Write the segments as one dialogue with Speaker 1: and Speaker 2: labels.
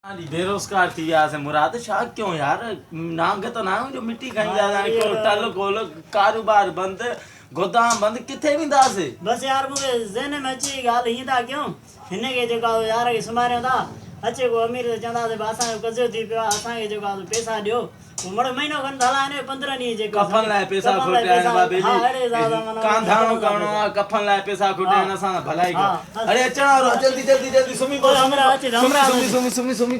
Speaker 1: बेरोजगार थी वियासीं मुराद छा क्यों यार नांग तो ना जो मिट्टी खाई जा को टल कोल कारोबार बंद गोदाम बंद किथे वेंदासीं
Speaker 2: बस यार मुझे ज़हन में अची ॻाल्हि हीअं था कयूं हिन खे जेको यार खे सुम्हारियूं था अचे को अमीर चवंदासीं भाई असांजो कर्ज़ो थी पियो आहे असांखे जेको आहे पैसा ॾियो मड़ो महीनो खनि त हलाइनि 15 ॾींहं जेको
Speaker 1: कफन लाइ पैसा खोटिया आहिनि बाबे जी कांधाणो करणो आहे कफन लाइ पैसा खोटिया आहिनि असां भलाई कयो अरे अचण वारो जल्दी जल्दी जल्दी सुम्ही पओ सुम्ही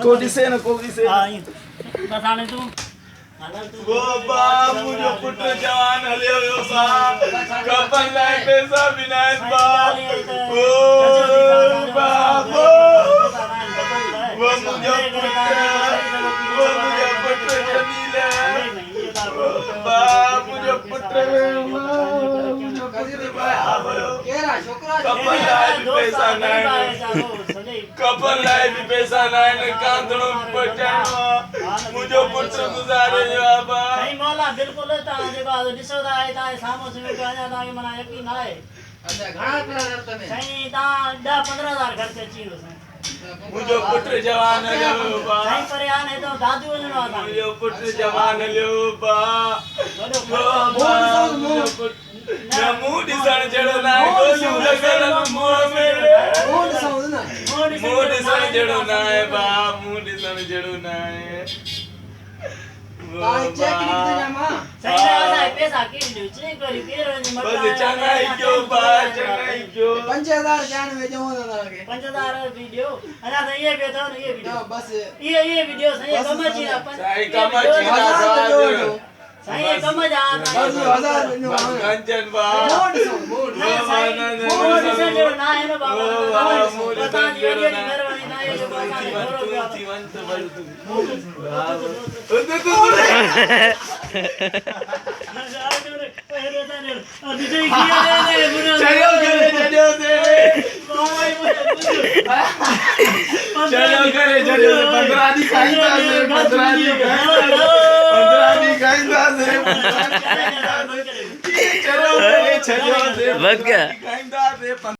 Speaker 1: को ॾिसे न को ॾिसे
Speaker 2: बस हाणे तूं
Speaker 1: वो बाबू जो पुत्र जवान हलियो वियो सा कफन लाइ पैसा बिना बा ओ बाबू वो मुझे पुत्र जमील है बाबू जो पुत्र कफन लाइ भी पैसा ना है कांधणो पटाणो मुझो पुत्र गुज़ारे बाबा
Speaker 2: नहीं मौला बिल्कुल ता जेको ॾिसो था आहे ता साम्हूं से अञा तव्हांखे माना यकीन आहे
Speaker 3: अच्छा घणा पैसा में
Speaker 2: साईं तव्हां 10-15 हज़ार ख़र्च अची वियो साईं
Speaker 1: मुझो पुत्र जवान हलियो बा
Speaker 2: साईं परेशान है तो दादू वञणो आहे तव्हांखे
Speaker 1: मुझो पुत्र जवान हलियो बा मुंह ॾिसण जहिड़ो न आहे गोलियूं लॻल मुंहं में मुंह ॾिसण जहिड़ो न आहे बा मुंह ॾिसण जहिड़ो न आहे
Speaker 2: पैसा केॾी चेक करी
Speaker 1: बस चङाई कयो बा चङाई कयो
Speaker 3: 5000 ॼाण में ॾियो न तव्हांखे
Speaker 2: 5000 वीडियो अञा त इहे बि अथव न इहे वीडियो
Speaker 3: बस
Speaker 2: इहे वीडियो साईं कम अची
Speaker 1: साईं कम अची विया
Speaker 2: साईं कम जा
Speaker 3: बस 1000 ॾियो
Speaker 1: कंचन बा
Speaker 3: मोड
Speaker 2: मोड ॾिसण जहिड़ो न आहे न बाबा तव्हांजी वॾी वॾी महिरबानी तव्हां जो
Speaker 1: चलो करे 15 दी खाईंदा से 15 दी खाईंदा से चलो करे चलो से बस क्या खाईंदा से